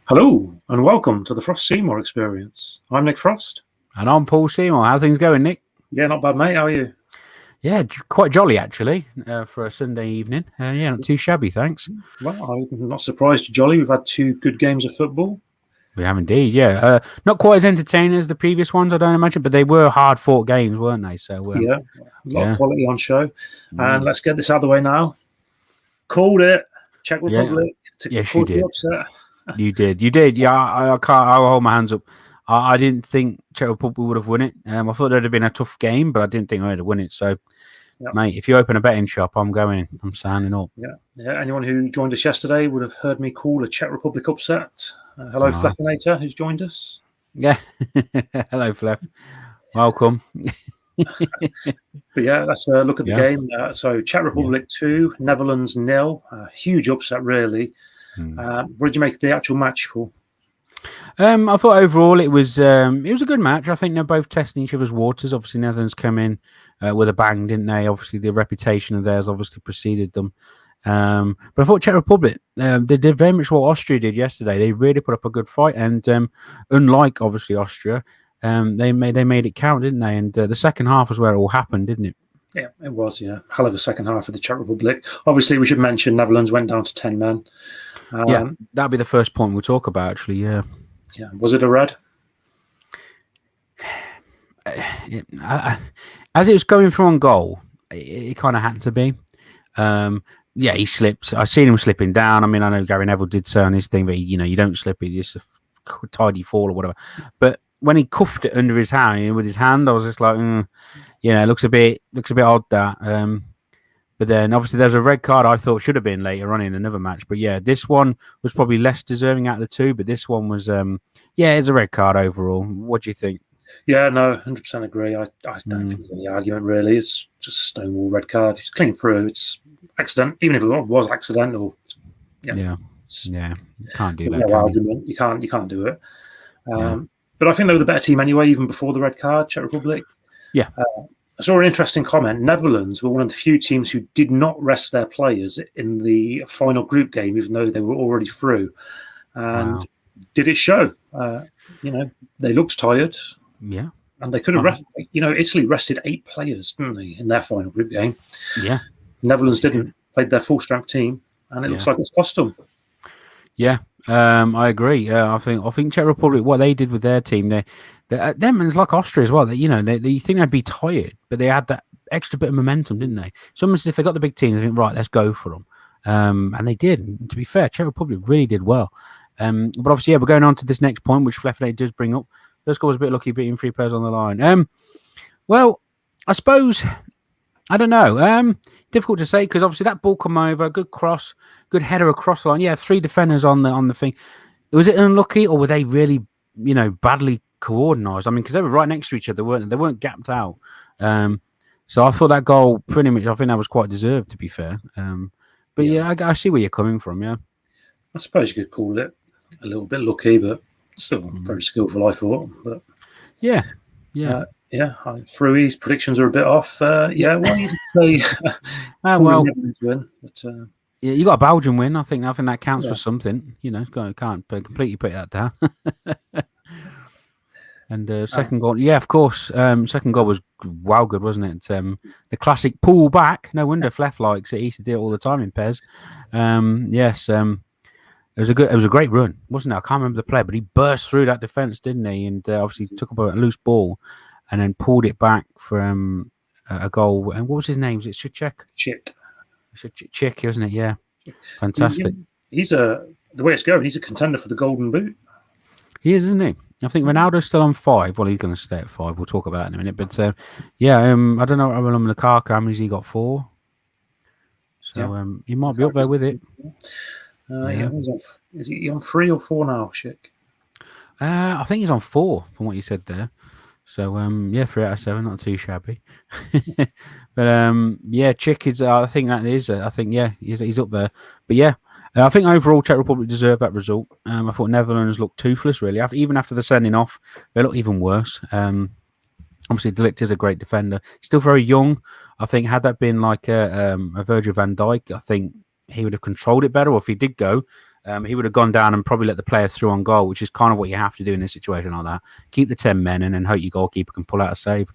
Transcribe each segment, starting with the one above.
Hello and welcome to the Frost Seymour experience. I'm Nik Frost. And I'm Paul Seymour. How things going, Nick? Yeah, not bad, mate. How are you? Yeah, quite jolly actually for a Sunday evening. Yeah, not too shabby, thanks. Well, I'm not surprised you're jolly. We've had two good games of football. We have indeed, yeah. Not quite as entertaining as the previous ones, I don't imagine, but they were hard-fought games, weren't they? So Yeah, a lot of yeah, quality on show. And let's get this out of the way now. Called it. Czech yeah. Republic to Yes, you cause the did. upset. You did. Yeah, I can't. I'll hold my hands up. I didn't think Czech Republic would have won it. I thought there'd have been a tough game, but I didn't think I'd have won it. So, Yeah. mate, if you open a betting shop, I'm going in. I'm signing up. Yeah. Anyone who joined us yesterday would have heard me call a Czech Republic upset. Hello, Aye. Fleffinator, who's joined us. Yeah. Hello, Fleff. Welcome. But yeah, let's look at the game. So Czech Republic 2, Netherlands 0. Huge upset, really. What did you make of the actual match, Paul? I thought overall it was a good match. I think they're both testing each other's waters. Obviously, Netherlands come in with a bang, didn't they? Obviously, the reputation of theirs obviously preceded them. But I thought Czech Republic, they did very much what Austria did yesterday. They really put up a good fight, and unlike obviously Austria, they made it count, didn't they? And the second half was where it all happened, didn't it? Yeah, it was. Yeah, hell of a second half of the Czech Republic. Obviously, we should mention Netherlands went down to 10 men. Yeah, that'll be the first point we'll talk about. Actually, yeah. Yeah, was it a red? As it was going through on goal, it kind of had to be. Yeah, he slipped. I seen him slipping down. I mean, I know Gary Neville did say on his thing, but you don't slip it. It's a tidy fall or whatever. But when he cuffed it under his hand with his hand, I was just like, it looks a bit odd that. But then obviously there's a red card I thought should have been later on in another match. But yeah, this one was probably less deserving out of the two. But this one was, it's a red card overall. What do you think? Yeah, no, 100% agree. I don't think there's any argument really. It's just a stonewall red card. It's clean through. It's accident, even if it was accidental. Yeah, you can't do that. No argument. You can't do it. But I think they were the better team anyway, even before the red card. Czech Republic. Yeah. I saw an interesting comment. Netherlands were one of the few teams who did not rest their players in the final group game, even though they were already through. And did it show? They looked tired. Yeah. And they could have rested. Italy rested 8 players, didn't they, in their final group game? Yeah. Netherlands didn't. Played their full-strength team, and it looks like it's cost them. Yeah, I agree. I think Czech Republic, what they did with their team, them and it's like Austria as well. They think they'd be tired, but they had that extra bit of momentum, didn't they? It's almost as if they got the big team and think, right, let's go for them. And they did. And to be fair, Czech Republic really did well. But obviously, we're going on to this next point, which Fleffinator does bring up. First goal was a bit lucky, beating 3 players on the line. Well, I suppose, I don't know. Difficult to say because obviously that ball come over, good cross, good header across the line. Yeah, 3 defenders on the thing. Was it unlucky or were they really, badly coordinated? I mean, because they were right next to each other, weren't they? They weren't gapped out. So I thought that goal pretty much, I think that was quite deserved, to be fair. But I see where you're coming from, yeah. I suppose you could call it a little bit lucky, but still very skillful, I thought. But yeah. Frui's predictions are a bit off. Well, you say win, but yeah, you got a Belgian win. I think that counts for something. Can't completely put that down. And second goal, yeah, of course. Second goal was wow good, wasn't it? The classic pull back. No wonder Fleff likes it. He used to do it all the time in Pez. Yes. It was a great run, wasn't it? I can't remember the play, but he burst through that defense, didn't he? And obviously took up a loose ball, and then pulled it back from a goal. And what was his name? Was it Chick? Chick, isn't it? Yeah, fantastic. He's the way it's going. He's a contender for the Golden Boot. He is, isn't he? I think Ronaldo's still on 5. Well, he's going to stay at 5. We'll talk about that in a minute. But I don't know. Lukaku, how many's he got? 4. So he might be up there with it. Is he on 3 or 4 now, Chick? I think he's on 4 from what you said there. So 3 out of 7, not too shabby. But Chick is. I think that is. I think he's up there. But I think overall Czech Republic deserved that result. I thought Netherlands looked toothless really. Even after the sending off, they look even worse. Obviously, De Ligt is a great defender. Still very young. I think had that been like a Virgil van Dijk, I think he would have controlled it better. Or if he did go, he would have gone down and probably let the player through on goal, which is kind of what you have to do in a situation like that. Keep the 10 men and then hope your goalkeeper can pull out a save.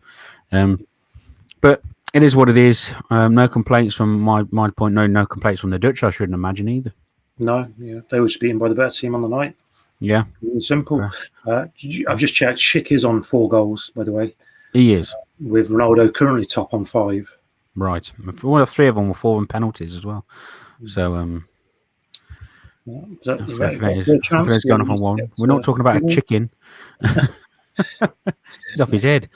But it is what it is. No complaints from my point. No complaints from the Dutch, I shouldn't imagine either. No, they were just beaten by the better team on the night. Yeah. Simple. I've just checked. Schick is on 4 goals, by the way. He is. With Ronaldo currently top on 5. Right. Well, 3 of them were 4 in penalties as well. So, Fernand's gone off on 1. We're not talking about a chicken. He's off his head.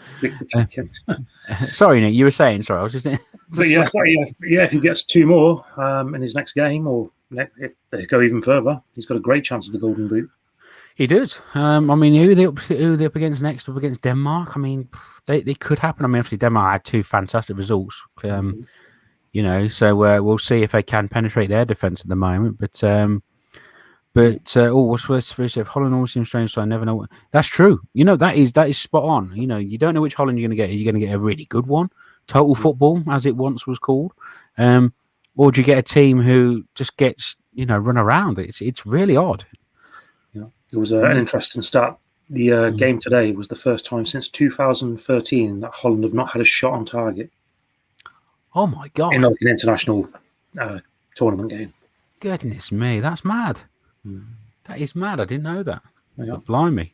Sorry, Nick, you were saying. Sorry, I was just. But if he gets 2 more in his next game, or if they go even further, he's got a great chance of the Golden Boot. He does. I mean, who are they up against next? Up against Denmark. I mean, they could happen. I mean, obviously Denmark had 2 fantastic results. So we'll see if they can penetrate their defence at the moment. But what's first? If Holland always seems strange, so I never know. That's true. That is spot on. You don't know which Holland you're going to get. Are you going to get a really good one, total football, as it once was called, or do you get a team who just gets run around? It's really odd. There was an interesting stat. The game today was the first time since 2013 that Holland have not had a shot on target. Oh my God! In like an international tournament game. Goodness me, that's mad. That is mad. I didn't know that. Yeah. Blimey.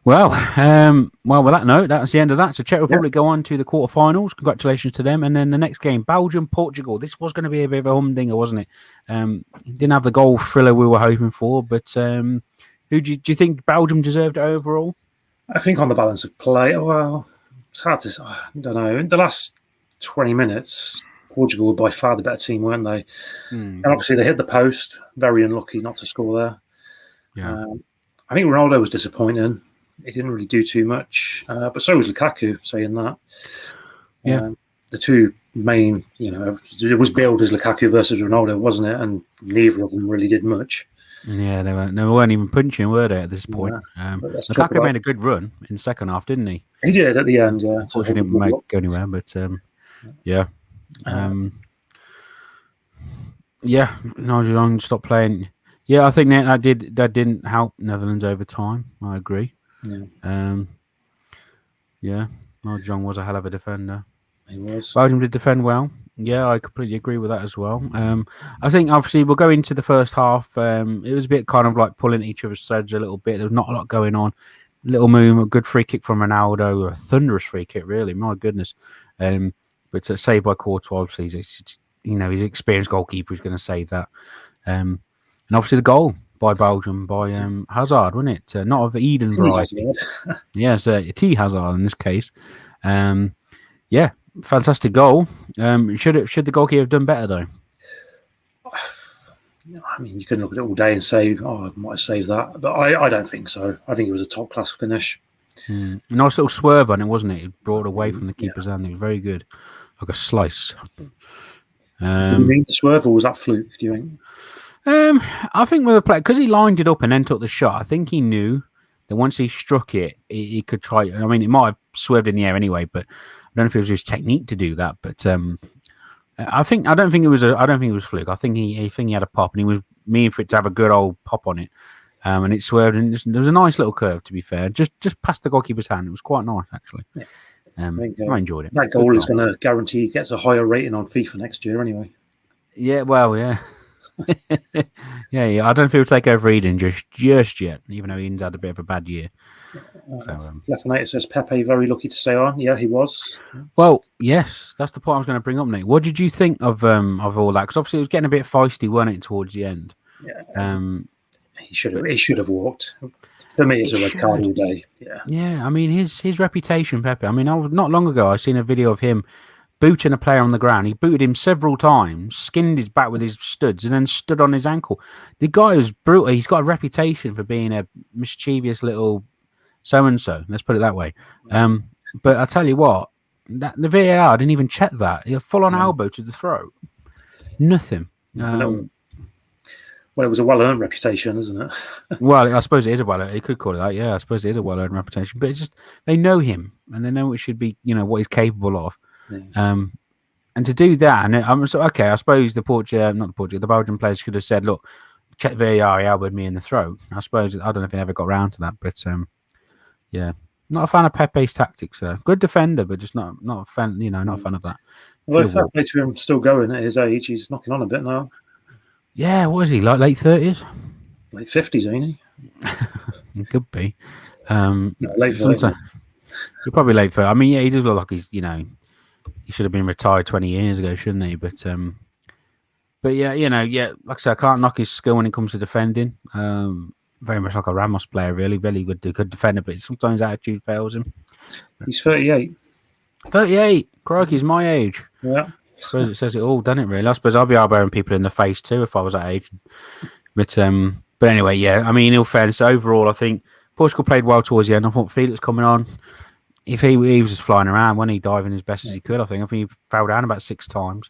Well, with that note, that's the end of that. So Czech Republic go on to the quarterfinals. Congratulations to them. And then the next game, Belgium, Portugal. This was going to be a bit of a humdinger, wasn't it? Didn't have the goal thriller we were hoping for, but who do you think Belgium deserved it overall? I think on the balance of play, well, it's hard to. I don't know. In the last 20 minutes, Portugal were by far the better team, weren't they? And obviously they hit the post. Very unlucky not to score there. Yeah. I think Ronaldo was disappointing. He didn't really do too much, but so was Lukaku, saying that. Yeah. The 2 main, it was billed as Lukaku versus Ronaldo, wasn't it? And neither of them really did much. Yeah, they weren't even punching, were they, at this point? Yeah. Lukaku made a good run in the second half, didn't he? He did at the end, yeah. Unfortunately, didn't go anywhere, but yeah. Nigel Young stopped playing. Yeah, I think that didn't help Netherlands over time. I agree. Yeah. Nigel Young was a hell of a defender. He was. Belgium did defend well. Yeah, I completely agree with that as well. I think obviously we'll go into the first half. It was a bit kind of like pulling each other's threads a little bit. There was not a lot going on. Little movement, a good free kick from Ronaldo, a thunderous free kick, really. My goodness. But saved by Courtois, obviously, his experienced goalkeeper is going to save that. And obviously the goal by Belgium, by Hazard, wasn't it? Not of Eden variety. Yes, T Hazard in this case. Fantastic goal. Should the goalkeeper have done better, though? I mean, you can look at it all day and say, I might have saved that. But I don't think so. I think it was a top-class finish. A nice little swerve on it, wasn't it? It brought away from the keeper's hand. It was very good. Like a slice. Did you mean the swerve, or was that fluke, do you think? I think with a play, because he lined it up and then took the shot, I think he knew that once he struck it, he could try. I mean, it might have swerved in the air anyway, but I don't know if it was his technique to do that. But I don't think it was fluke. I think he had a pop, and he was meaning for it to have a good old pop on it. And it swerved, and there was a nice little curve, to be fair, just past the goalkeeper's hand. It was quite nice, actually. Yeah. I enjoyed it. That goal is going to guarantee he gets a higher rating on FIFA next year, anyway. Yeah, well, yeah. yeah. I don't know if he'll take over Eden just yet, even though Eden's had a bit of a bad year. Fleffinator says Pepe very lucky to stay on. Yeah, he was. Well, yes, that's the point I was going to bring up, Nick. What did you think of all that? Because obviously it was getting a bit feisty, wasn't it, towards the end? Yeah. He should have walked. For me, it's a red card all day. Yeah. Yeah, I mean his reputation, Pepe. I mean, not long ago I seen a video of him booting a player on the ground. He booted him several times, skinned his back with his studs, and then stood on his ankle. The guy was brutal. He's got a reputation for being a mischievous little so-and-so. Let's put it that way. But I tell you what, the VAR didn't even check that. He full-on elbow to the throat. Nothing. Well, it was a well-earned reputation, isn't it? Well, I suppose it is a well-earned. You could call it that. Yeah, I suppose it is a well-earned reputation. But it's just they know him and they know it should be, what he's capable of. Yeah. And to do that, and I'm so okay. I suppose the Belgian players could have said, "Look, check VAR, he elbowed me in the throat. I suppose, I don't know if he ever got around to that, but yeah. Not a fan of Pepe's tactics, sir. Good defender, but just not a fan, not a fan of that. Although fair play to him, still going at his age. He's knocking on a bit now. Yeah, what is he, like late 30s? Late 50s, ain't he? He could be. No, late 30s. You're probably late 30s. I mean, yeah, he does look like he's, he should have been retired 20 years ago, shouldn't he? But yeah, like I said, I can't knock his skill when it comes to defending. Very much like a Ramos player, really. Really good defender, but sometimes attitude fails him. He's 38. 38. Crikey's my age. Yeah. I suppose it says it all, doesn't it, really? I suppose I'll be elbowing people in the face too if I was that age. But anyway, yeah. I mean, in all fairness, overall, I think Portugal played well towards the end. I thought Felix coming on, if he was just flying around, wasn't he, diving as best as he could, I think he fell down about 6 times.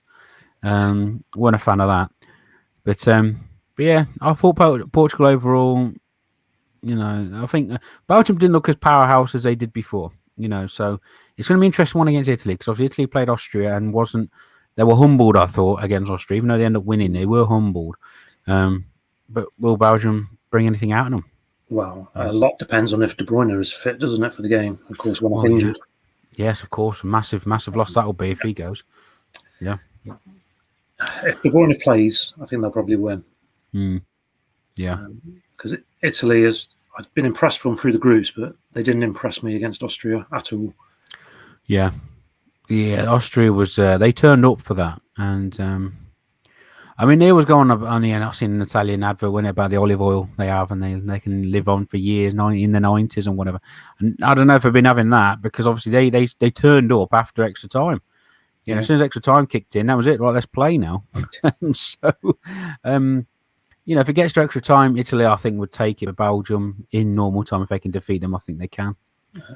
Wasn't a fan of that. But yeah, I thought Portugal overall, I think Belgium didn't look as powerhouse as they did before, so it's going to be an interesting one against Italy, because obviously Italy played Austria and they were humbled, I thought, against Austria. Even though they ended up winning, they were humbled. But will Belgium bring anything out of them? Well, a lot depends on if De Bruyne is fit, doesn't it, for the game? Of course, when he's injured. Yes, of course. Massive loss that will be if he goes. Yeah. If De Bruyne plays, I think they'll probably win. Yeah. Because Italy I'd been impressed from through the groups, but they didn't impress me against Austria at all. Yeah. Yeah, Austria was, they turned up for that. And, I mean, they always go on I've seen an Italian advert about the olive oil they have, and they can live on for years, in the 90s and whatever. And I don't know if I've been having that, because obviously they turned up after extra time. As soon as extra time kicked in, that was it. Right, let's play now. So, if it gets to extra time, Italy, I think, would take it. But Belgium, in normal time, if they can defeat them, I think they can.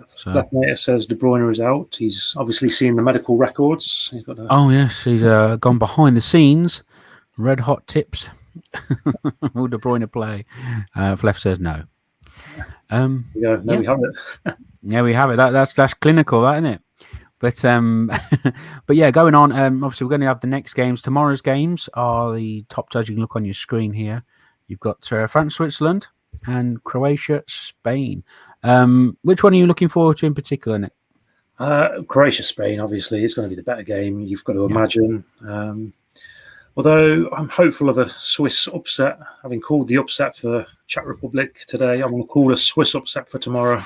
Fleffnater says De Bruyne is out. He's obviously seen the medical records. Oh, yes. He's gone behind the scenes. Red hot tips. Will De Bruyne play? Fleff says no. We have it. Yeah, we have it. That's clinical, that, isn't it? But yeah, going on. Obviously, we're going to have the next games. Tomorrow's games are the top judge. You can look on your screen here. You've got France, Switzerland, and Croatia, Spain. Which one are you looking forward to in particular, Nick? Croatia, Spain. Obviously, it's going to be the better game. You've got to imagine. Although I'm hopeful of a Swiss upset, having called the upset for Czech Republic today, I'm going to call a Swiss upset for tomorrow.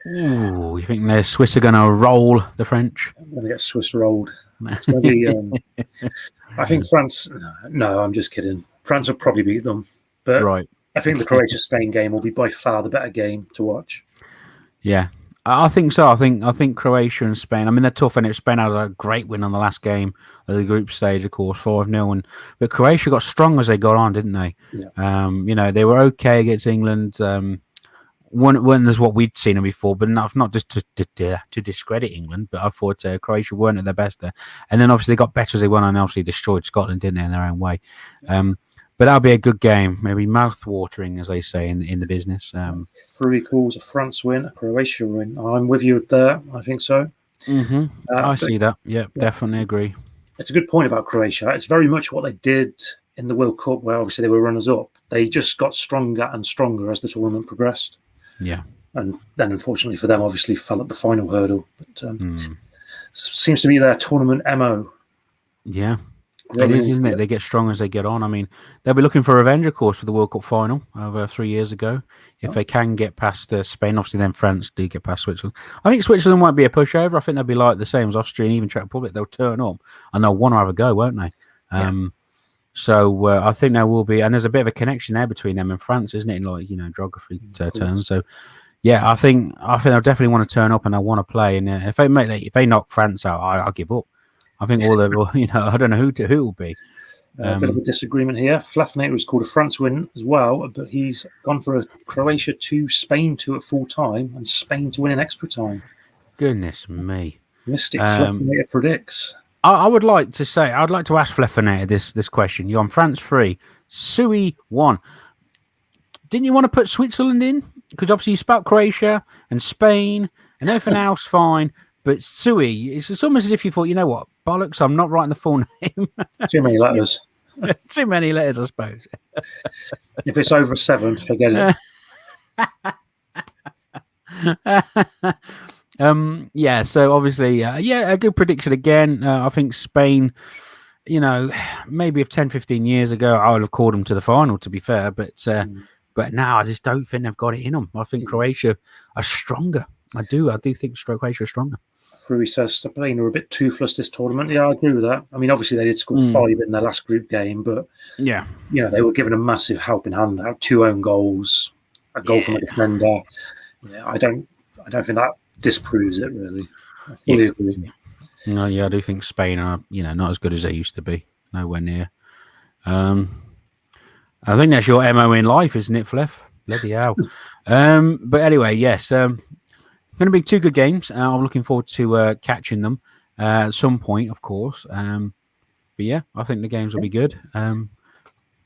Ooh, you think the Swiss are going to roll the French? I'm going to get Swiss rolled. It's going to be. I think France. No, I'm just kidding. France will probably beat them, but right. I think the Croatia-Spain game will be by far the better game to watch. Yeah. I think so. I think Croatia and Spain. I mean, they're tough, and Spain had a great win on the last game of the group stage, of course, 4-0. But Croatia got strong as they got on, didn't they? Yeah. They were okay against England. Weren't as what we'd seen them before, but not just to discredit England. But I thought Croatia weren't at their best there, and then obviously they got better as they went on, and obviously destroyed Scotland, didn't they, in their own way. But that'll be a good game, maybe mouth-watering, as they say in the business. 3 calls: a France win, a Croatia win. I'm with you there. I think so. Mm-hmm. I see that. Yeah, definitely agree. It's a good point about Croatia. It's very much what they did in the World Cup, where obviously they were runners-up. They just got stronger and stronger as the tournament progressed. Yeah. And then, unfortunately for them, obviously fell at the final hurdle. But seems to be their tournament MO. Yeah. It is, isn't it? They get strong as they get on. I mean, they'll be looking for revenge, of course, for the World Cup final over 3 years ago. If they can get past Spain, obviously then France do get past Switzerland. I think Switzerland won't be a pushover. I think they'll be like the same as Austria and even Czech Republic. They'll turn up and they'll want to have a go, won't they? So I think there will be, and there's a bit of a connection there between them and France, isn't it? In like geography terms. So yeah, I think they'll definitely want to turn up and they'll want to play. And if they knock France out, I'll give up. I think all the I don't know who it will be. A bit of a disagreement here. Fleffnater was called a France win as well, but he's gone for a Croatia 2, Spain 2 at full time, and Spain to win in extra time. Goodness me. Mystic Fleffnater predicts. I would like to say, I'd like to ask Fleffnater this question. You're on France 3, Sui 1. Didn't you want to put Switzerland in? Because obviously you spout Croatia and Spain and everything else fine. But Sui, it's almost as if you thought, you know what, bollocks, I'm not writing the full name. Too many letters. Too many letters, I suppose. If it's over 7, forget it. Yeah, so obviously, a good prediction again. I think Spain, maybe if 10, 15 years ago, I would have called them to the final, to be fair. But now I just don't think they've got it in them. I think Croatia are stronger. I do think Croatia are stronger. Frui says Spain are a bit toothless this tournament. Yeah, I agree with that. I mean, obviously they did score 5 in their last group game, but they were given a massive helping hand out, 2 own goals, a goal from a defender. Yeah, I don't think that disproves it really. I fully agree. No, I do think Spain are, not as good as they used to be. Nowhere near. I think that's your MO in life, isn't it, Fleff? Bloody hell. But anyway, yes. Going to be 2 good games. I'm looking forward to catching them at some point, of course. But yeah, I think the games will be good. Then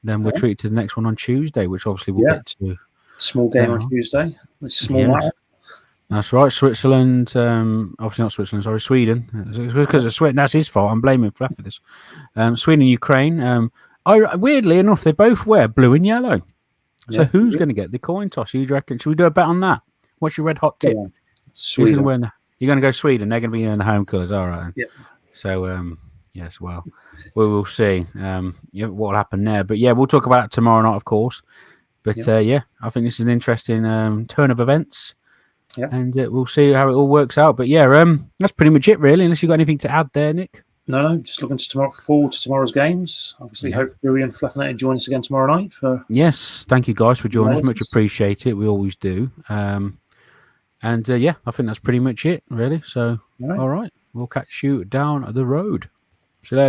we'll treat to the next one on Tuesday, which obviously we'll get to. Small game on Tuesday. It's small matter. That's right. Switzerland, obviously not Switzerland, sorry, Sweden. It's because of Sweden. That's his fault. I'm blaming Fluff for this. Sweden and Ukraine. Weirdly enough, they both wear blue and yellow. So who's going to get the coin toss? You reckon? Should we do a bet on that? What's your red hot tip? Sweden. You're going to go Sweden. They're going to be in the home colours. All right. Yeah. So, yes, well, we will see what will happen there. But yeah, we'll talk about it tomorrow night, of course. But I think this is an interesting turn of events. Yeah. And we'll see how it all works out. But yeah, that's pretty much it, really, unless you've got anything to add there, Nick. No, just looking forward to tomorrow games. Obviously, hope Frui and Fleffinator join us again tomorrow night. Yes, thank you guys for joining us. Much appreciate it. We always do. I think that's pretty much it, really. So, all right, we'll catch you down the road. See you later.